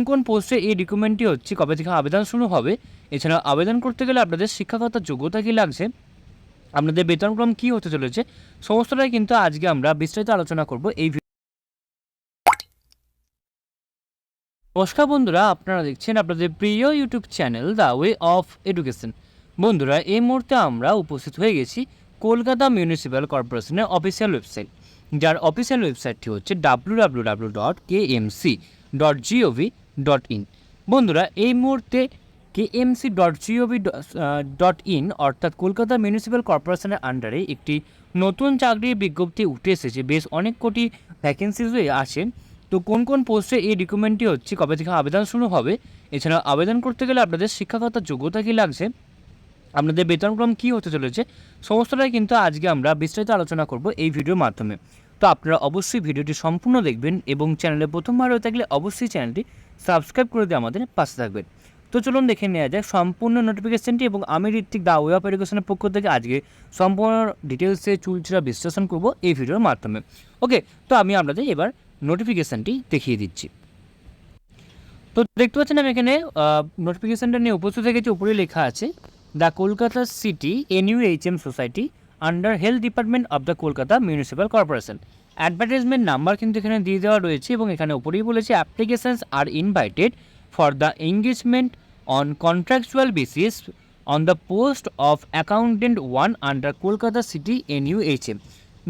কোন পোস্টে এই রিক্রুটমেন্টটি হচ্ছে, কবে থেকে আবেদন শুরু হবে, এছাড়া আবেদন করতে গেলে আপনাদের শিক্ষাগত যোগ্যতা কী লাগছে, আপনাদের বেতনক্রম কী হতে চলেছে, সমস্তটাই কিন্তু আজকে আমরা বিস্তারিত আলোচনা করব এই ভিডিও। নমস্কার বন্ধুরা, আপনারা দেখছেন আপনাদের প্রিয় YouTube channel the way of education. বন্ধুরা, এই মুহূর্তে আমরা উপস্থিত হয়ে গেছি কলকাতা মিউনিসিপ্যাল কর্পোরেশনের অফিসিয়াল ওয়েবসাইট, যার অফিসিয়াল ওয়েবসাইটটি হচ্ছে www.kmc.gov.in। বন্ধুরা, এই মুহূর্তে kmc.gov.in অর্থাৎ কলকাতা মিউনিসিপ্যাল কর্পোরেশনের আন্ডারে একটি নতুন চাকরির বিজ্ঞপ্তি উঠে এসেছে। বেশ অনেক কোটি ভ্যাকেন্সিজ আছে। তো কোন পোস্টে এই রিক্রুটমেন্টটি হচ্ছে, কবে থেকে আবেদন শুরু হবে, এছাড়া আবেদন করতে গেলে আপনাদের শিক্ষাগত যোগ্যতা কী লাগছে, আপনাদের বেতনক্রম কী হতে চলেছে, সমস্তটাই কিন্তু আজকে আমরা বিস্তারিত আলোচনা করব এই ভিডিওর মাধ্যমে। তো আপনারা অবশ্যই ভিডিওটি সম্পূর্ণ দেখবেন এবং চ্যানেলে প্রথমবার হয়ে থাকলে অবশ্যই চ্যানেলটি সাবস্ক্রাইব করে দিয়ে আমাদের পাশে থাকবেন। তো চলুন দেখে নেওয়া যাক সম্পূর্ণ নোটিফিকেশনটি, এবং আমি ঋত্বিক দ্য ওয়ে অফ এডুকেশনের পক্ষ থেকে আজকে সম্পূর্ণ ডিটেলসে চুলচেরা বিশ্লেষণ করব এই ভিডিওর মাধ্যমে। ওকে, তো আমি আপনাদের এবার নোটিফিকেশানটি দেখিয়ে দিচ্ছি। তো দেখতে পাচ্ছেন আমি এখানে নোটিফিকেশানটা নিয়ে উপস্থিত থেকেছি। উপরে লেখা আছে the Kolkata city NUHM society under health department of the Kolkata municipal corporation. Advertisement number কিন্তু এখানে দিয়ে দেওয়া রয়েছে, এবং এখানে উপরেই বলেছে applications are invited for the engagement on contractual basis on the post of accountant 1 under Kolkata city NUHM।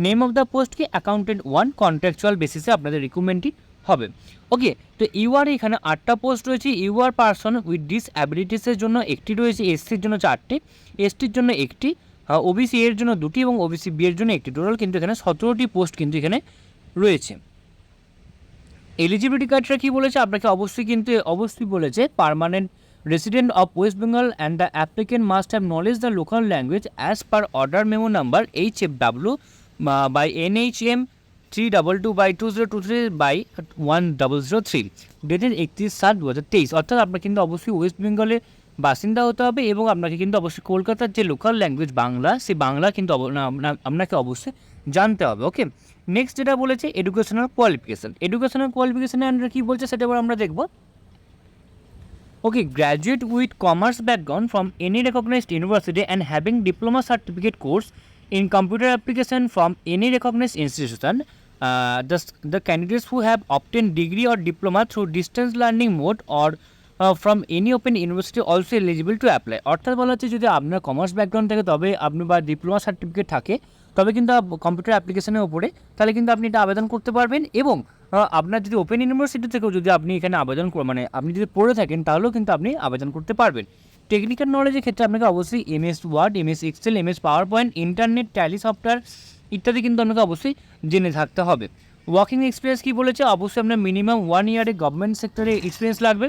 Name of the post কি অ্যাকাউন্টেন্ট 1, কন্ট্রাকচুয়াল বেসিসে আপনাদের রিক্রুটমেন্টটি হবে। ওকে, তো ইউআর এখানে 8টা পোস্ট রয়েছে। ইউআর পারসন উইথ ডিসঅ্যাবিলিটিসের জন্য একটি রয়েছে, এসসির জন্য 4টে, এসটির জন্য একটি, ওবিসি এর জন্য 2টি এবং ওবিসি বি এর জন্য একটি। টোটাল কিন্তু এখানে 17টি পোস্ট কিন্তু এখানে রয়েছে। এলিজিবিলিটি ক্রাইটেরিয়া কী বলেছে, আপনাকে অবশ্যই বলেছে permanent resident of West Bengal and the applicant must have knowledge the local language as per order memo number HFW by NHM 322/2023/1003 dated 31/7/2023। অর্থাৎ আপনার কিন্তু অবশ্যই ওয়েস্ট বেঙ্গলের বাসিন্দা হতে হবে, এবং আপনাকে কিন্তু অবশ্যই কলকাতার যে লোকাল ল্যাঙ্গুয়েজ বাংলা, সেই বাংলা কিন্তু আপনাকে অবশ্যই জানতে হবে। ওকে, নেক্সট যেটা বলেছে এডুকেশনাল কোয়ালিফিকেশনের আন্ডারে কী বলছে সেটা এবার আমরা দেখব। Okay, graduate with commerce background from any recognized university and having diploma certificate course in computer application from any recognized institution. The candidates who have obtained degree or diploma through distance learning mode or from any open university also eligible to apply. অর্থাৎ বলা হচ্ছে যদি আপনার commerce background থাকে, তবে আপনি বা diploma certificate থাকে, তবে কিন্তু কম্পিউটার অ্যাপ্লিকেশনের উপরে তাহলে কিন্তু আপনি এটা আবেদন করতে পারবেন। এবং আপনার যদি ওপেন ইউনিভার্সিটি থেকেও যদি আপনি এখানে আবেদন মানে আপনি যদি পড়ে থাকেন, তাহলেও কিন্তু আপনি আবেদন করতে পারবেন। টেকনিক্যাল নলেজের ক্ষেত্রে আপনাকে অবশ্যই MS Word, MS Excel, MS PowerPoint, internet, Tally software ইত্যাদি কিন্তু আপনাকে অবশ্যই জেনে থাকতে হবে। ওয়ার্কিং এক্সপিরিয়েন্স কী বলেছে, অবশ্যই আপনার মিনিমাম 1 ইয়ারে গভর্নমেন্ট সেক্টরে এক্সপিরিয়েন্স লাগবে।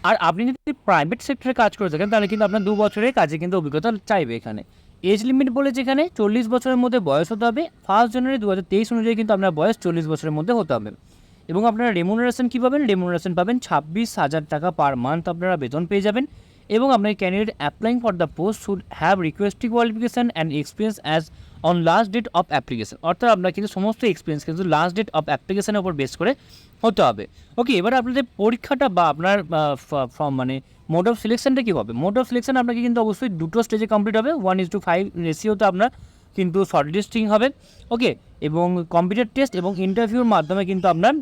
আর আপনি যদি প্রাইভেট সেক্টরে কাজ করে থাকেন, তাহলে কিন্তু আপনার 2 বছরের কাজে কিন্তু অভিজ্ঞতা চাইবে। এখানে এজ লিমিট বলেছে এখানে 40 বছরের মধ্যে বয়স হতে হবে। 1 জানুয়ারি 2023 অনুযায়ী কিন্তু আপনার বয়স 40 বছরের মধ্যে হতে হবে। এবং আপনারা রেমুনারেশন কী পাবেন, রেমুনারেশন পাবেন 26,000 টাকা পার মান্থ আপনারা বেতন পেয়ে যাবেন। এবং আপনার candidate applying for the post should have requesting qualification and experience as on last date of application. অর্থাৎ আপনার কিন্তু সমস্ত এক্সপিরিয়েন্স কিন্তু লাস্ট ডেট অফ অ্যাপ্লিকেশনের উপর বেস করে হতে হবে। ওকে, এবার আপনাদের পরীক্ষাটা বা আপনার মানে মোড অফ সিলেকশনটা কী হবে। মোড অফ সিলেকশন আপনাকে কিন্তু অবশ্যই 2টো স্টেজে কমপ্লিট হবে। 1:5 রেশিওতে আপনার কিন্তু শর্ট লিস্টিং হবে। ওকে, এবং কম্পিউটার টেস্ট এবং ইন্টারভিউর মাধ্যমে কিন্তু আপনার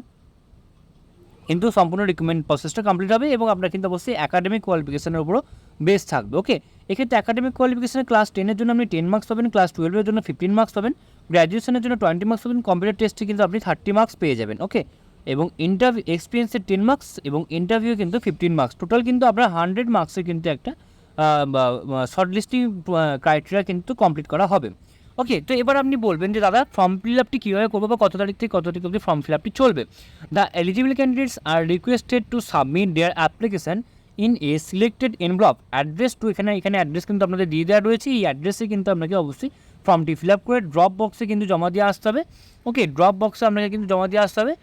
কিন্তু সম্পূর্ণ রিক্রুটমেন্ট প্রসেসটা কমপ্লিট হবে, এবং আপনার কিন্তু অবশ্যই একাডেমিক কোয়ালিফিকেশনের উপরও বেস থাকবে। ওকে, এক্ষেত্রে একাডেমিক কোয়ালিফিকেশনে ক্লাস 10-এর জন্য আপনি 10 মার্কস পাবেন, ক্লাস 12-এর জন্য 15 মার্কস পাবেন, গ্র্যাজুয়েশনের জন্য 20 মার্কস পাবেন, কম্পিউটার টেস্টে কিন্তু আপনি 30 মার্কস পেয়ে যাবেন। ওকে, এবং ইন্টারভিউ এক্সপিরিয়েন্সের 10 মার্কস এবং ইন্টারভিউ কিন্তু 15 মার্কস। টোটাল কিন্তু আপনার 100 মার্কসের কিন্তু একটা শর্ট লিস্টিং ক্রাইটেরিয়া কিন্তু কমপ্লিট করা হবে। ওকে, তো এবার আপনি বলবেন যে দাদা ফর্ম ফিল আপটি কীভাবে করবো বা কত তারিখ থেকে কত তারিখ অবধি ফর্ম ফিল আপটি চলবে। The eligible candidates are requested to submit their application in a selected envelope address to এখানে অ্যাড্রেস কিন্তু আপনাদের দিয়ে দেওয়া রয়েছে। এই অ্যাড্রেসে কিন্তু আপনাকে অবশ্যই ফর্মটি ফিল আপ করে ড্রপ বক্সে কিন্তু জমা দিয়ে আসতে হবে। ওকে, ড্রপ বক্সে আপনাকে কিন্তু জমা দিয়ে আসতে হবে,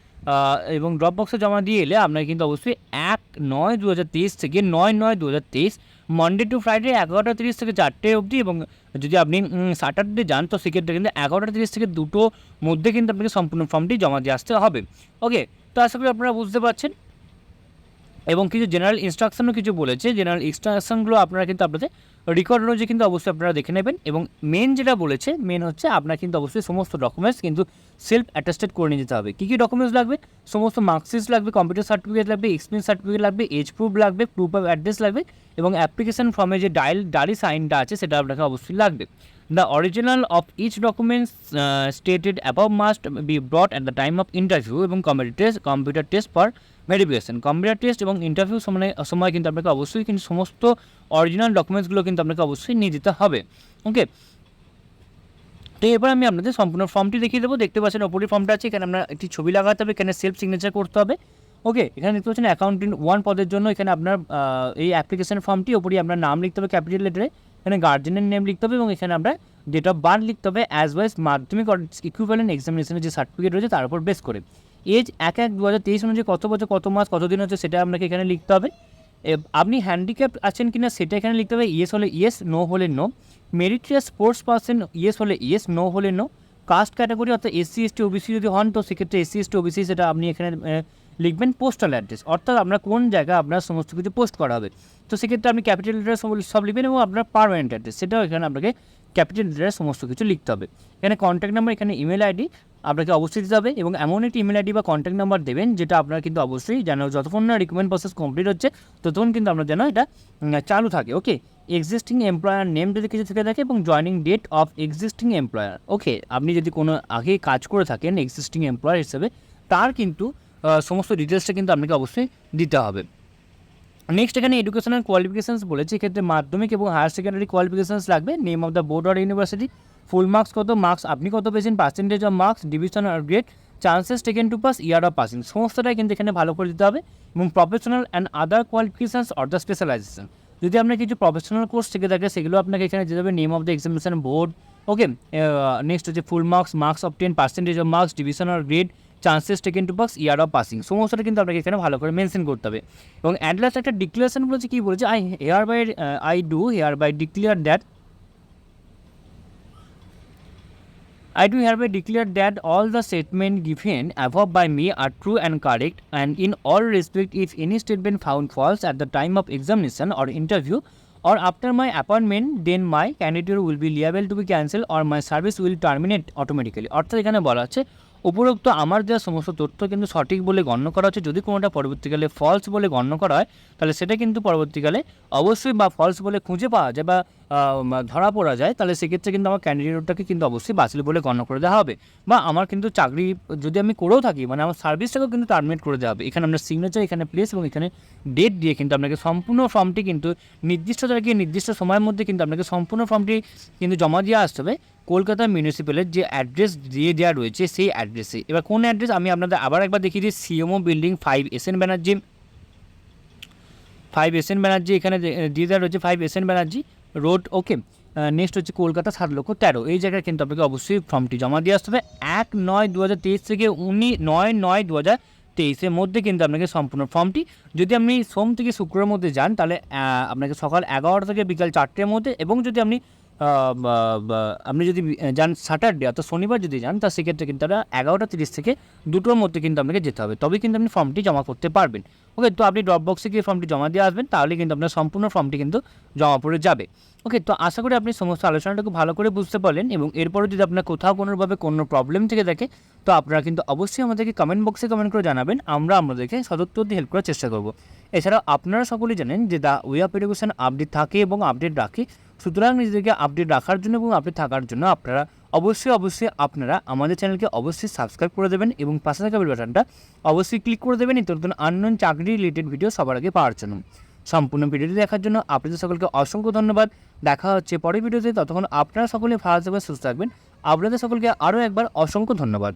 এবং ড্রপ বক্সে জমা দিয়ে এলে আপনাকে কিন্তু অবশ্যই 1/9/2023 থেকে 9/9/2023 মন্ডে টু ফ্রাইডে 11:30 থেকে 4টে অবধি, এবং যদি আপনি স্যাটারডে যান তো সেক্ষেত্রে কিন্তু 11:30 থেকে 2টোর মধ্যে কিন্তু আপনাকে সম্পূর্ণ ফর্মটি জমা দিয়ে আসতে হবে। ওকে, তো আশা করি আপনারা বুঝতে পারছেন। এবং কিছু জেনারেল ইনস্ট্রাকশনও কিছু বলেছে, জেনারেল ইনস্ট্রাকশনগুলো আপনারা কিন্তু আপনাদের রেকর্ড অনুযায়ী কিন্তু অবশ্যই আপনারা দেখে নেবেন। এবং মেন যেটা বলেছে, মেন হচ্ছে আপনার কিন্তু অবশ্যই সমস্ত ডকুমেন্টস কিন্তু সেলফ অ্যাটাস্টেড করে নিয়ে যেতে হবে। কী কী ডকুমেন্টস লাগবে? সমস্ত মার্কশিট লাগবে, কম্পিউটার সার্টিফিকেট লাগবে, এক্সপিরিয়েন্স সার্টিফিকেট লাগবে, এজ প্রুফ লাগবে, প্রুফ অফ অ্যাড্রেস লাগবে, এবং অ্যাপ্লিকেশন ফর্মে যে ডায়েরি সাইনটা আছে সেটা আপনাকে অবশ্যই লাগবে। The original of each document stated above must be brought at the time of interview এবং computer test for verification. Computer test এবং ইন্টারভিউ সময় কিন্তু আপনাকে অবশ্যই কিন্তু সমস্ত অরিজিনাল ডকুমেন্টসগুলো কিন্তু আপনাকে অবশ্যই নিয়ে যেতে হবে। ওকে, তো এবার আমি আপনাদের সম্পূর্ণ ফর্মটি দেখিয়ে দেবো। দেখতে পাচ্ছেন ওপরের ফর্মটা আছে, এখানে আমরা একটি ছবি লাগাতে হবে, এখানে সেলফ সিগনেচার করতে হবে। ওকে, এখানে দেখতে পাচ্ছেন অ্যাকাউন্টেন্ট 1 পদের জন্য এখানে আপনার এই অ্যাপ্লিকেশন ফর্মটি ওপরে আপনার নাম লিখতে হবে ক্যাপিটাল লেটারে, এখানে গার্জেনের নেম লিখতে হবে, এবং এখানে আমরা ডেট অফ বার্থ লিখতে হবে অ্যাজ ওয়েল মাধ্যমিক ইকুইভ্যালেন্ট এক্সামিনেশনের যে সার্টিফিকেট রয়েছে তার উপর বেস করে। এজ 1/1/2023 অনুযায়ী কত বছর কত মাস কত দিন হচ্ছে সেটা আপনাকে এখানে লিখতে হবে। আপনি হ্যান্ডিক্যাপ আছেন কিনা সেটা এখানে লিখতে হবে, ইয়েস হলে ইয়েস, নো হলে নো। মেরিটরিয়াস স্পোর্টস পার্সন, ইয়েস হলে ইয়েস, নো হলে নো। কাস্ট ক্যাটাগরি অর্থাৎ SC ST OBC যদি হন তো সেক্ষেত্রে SC ST OBC সেটা আপনি এখানে লিখবেন। পোস্টাল অ্যাড্রেস অর্থাৎ আপনার কোন জায়গায় আপনার সমস্ত কিছু পোস্ট করা হবে, তো সেক্ষেত্রে আপনি ক্যাপিটাল লেটার সব লিখবেন, এবং আপনার পারমানেন্ট অ্যাড্রেস সেটাও এখানে আপনাকে ক্যাপিটাল লেটারে সমস্ত কিছু লিখতে হবে। এখানে কন্ট্যাক্ট নাম্বার, এখানে ইমেল আইডি আপনাকে অবশ্যই দিতে হবে, এবং এমন একটি ইমেল আইডি বা কন্ট্যাক্ট নাম্বার দেবেন যেটা আপনার কিন্তু অবশ্যই যেন যতক্ষণ না রিক্রুটমেন্ট প্রসেস কমপ্লিট হচ্ছে ততক্ষণ কিন্তু আপনার যেন এটা চালু থাকে। ওকে, এক্সিস্টিং এমপ্লয়ার নেম যদি কিছু থেকে থাকে, এবং joining date of existing employer. Okay, আপনি যদি কোনো আগে কাজ করে থাকেন এক্সিস্টিং এমপ্লয়ার হিসেবে, তার কিন্তু সমস্ত ডিটেলসটা কিন্তু আপনাকে অবশ্যই দিতে হবে। নেক্সট এখানে এডুকেশনাল কোয়ালিফিকেশানস বলেছে, এক্ষেত্রে মাধ্যমিক এবং হায়ার সেকেন্ডারি কোয়ালিফিকেশানস লাগবে। Name of the board or university, full marks কত, মার্কস আপনি কত পেয়েছেন, পার্সেন্টেজ অফ মার্কস, ডিভিশন আর grade, chances taken to pass, year of passing, সমস্তটাই কিন্তু এখানে ভালো করে দিতে হবে। এবং professional and other qualifications or the specialization, যদি আপনার কিছু প্রফেশনাল কোর্স থেকে থাকে সেগুলো আপনাকে এখানে দিতে হবে। Name of the examination board. Okay, next হচ্ছে full marks, marks obtain, percentage of marks, division আর grade, chances taken to pass, year of passing, সমস্তটা কিন্তু আপনাকে এখানে ভালো করে মেনশন করতে হবে। এবং অ্যাট লাস্ট একটা ডিক্লারেশন বলেছে, কী বলেছে, I do hereby declare that all the statements given above by me are true and correct, and in all respect if any statement found false at the time of examination or interview or after my appointment, then my candidature will be liable to be cancelled or my service will terminate automatically। অর্থাৎ এখানে বলা হচ্ছে উপরোক্ত আমার দেওয়া সমস্ত তথ্য কিন্তু সঠিক বলে গণ্য করা হচ্ছে, যদি কোনোটা পরবর্তীকালে ফলস বলে গণ্য করা হয় তাহলে সেটা কিন্তু পরবর্তীকালে অবশ্যই বা ফলস বলে খুঁজে পাওয়া যায় বা ধরা পড়া যায়, তাহলে সেক্ষেত্রে কিন্তু আমার ক্যান্ডিডেটটাকে কিন্তু অবশ্যই বাতিল বলে গণ্য করে দেওয়া হবে, বা আমার কিন্তু চাকরি যদি আমি করেও থাকি মানে আমার সার্ভিসটাকেও কিন্তু টার্মিনেট করে দেওয়া হবে। এখানে আমরা সিগনেচার, এখানে প্লেস এবং এখানে ডেট দিয়ে কিন্তু আপনাকে সম্পূর্ণ ফর্মটি কিন্তু নির্দিষ্ট তারিখে নির্দিষ্ট সময়ের মধ্যে কিন্তু আপনাকে সম্পূর্ণ ফর্মটি কিন্তু জমা দিয়ে আসতে হবে কলকাতা মিউনিসিপ্যালের যে অ্যাড্রেস দিয়ে দেওয়া রয়েছে সেই অ্যাড্রেসে। এবার কোন অ্যাড্রেস আমি আপনাদের আবার একবার দেখিয়ে দিই, CMO বিল্ডিং 5 SN ব্যানার্জি, এখানে দিয়ে দেওয়া রয়েছে 5 SN ব্যানার্জি রোড। ওকে, নেক্সট হচ্ছে কলকাতা 7,13,000, এই জায়গায় কিন্তু আপনাকে অবশ্যই ফর্মটি জমা দিয়ে আসতে হবে 1/9/2023 থেকে 9/9/2023 মধ্যে কিন্তু আপনাকে সম্পূর্ণ ফর্মটি, যদি আপনি সোম থেকে শুক্রের মধ্যে যান তাহলে আপনাকে সকাল 11টা থেকে বিকাল 4টের মধ্যে, এবং যদি আপনি যদি যান স্যাটারডে অর্থাৎ শনিবার যদি যান তা সেক্ষেত্রে কিন্তু আপনারা 11:30 থেকে 2টোর মধ্যে কিন্তু আপনাকে যেতে হবে, তবেই কিন্তু আপনি ফর্মটি জমা করতে পারবেন। ওকে, তো আপনি ড্রপ বক্সে গিয়ে ফর্মটি জমা দিয়ে আসবেন, তাহলে কিন্তু আপনার সম্পূর্ণ ফর্মটি কিন্তু জমা পড়ে যাবে। ওকে, তো আশা করি আপনি সমস্ত আলোচনাটাকে ভালো করে বুঝতে পারলেন, এবং এরপরে যদি আপনার কোথাও কোনোভাবে কোনো প্রবলেম থেকে থাকে তো আপনারা কিন্তু অবশ্যই আমাদেরকে কমেন্ট বক্সে কমেন্ট করে জানাবেন, আমরা আপনাদেরকে সদুত্তর দিয়ে হেল্প করার চেষ্টা করব। এছাড়াও আপনারা সকলেই জানেন যে the way of education update থাকে এবং আপডেট রাখি, সুতরাং নিজেদেরকে আপডেট রাখার জন্য এবং আপডেট থাকার জন্য আপনারা অবশ্যই আপনারা আমাদের চ্যানেলকে অবশ্যই সাবস্ক্রাইব করে দেবেন, এবং পাশে থাকা বেল বাটনটা অবশ্যই ক্লিক করে দেবেন নিত্য নতুন আননোন চাকরি রিলেটেড ভিডিও সবার আগে পাওয়ার জন্য। সম্পূর্ণ ভিডিওটি দেখার জন্য আপনাদের সকলকে অসংখ্য ধন্যবাদ। দেখা হচ্ছে পরের ভিডিওতে, ততক্ষণ আপনারা সকলে ভালো থাকবেন, সুস্থ থাকবেন। আপনাদের সকলকে আরও একবার অসংখ্য ধন্যবাদ।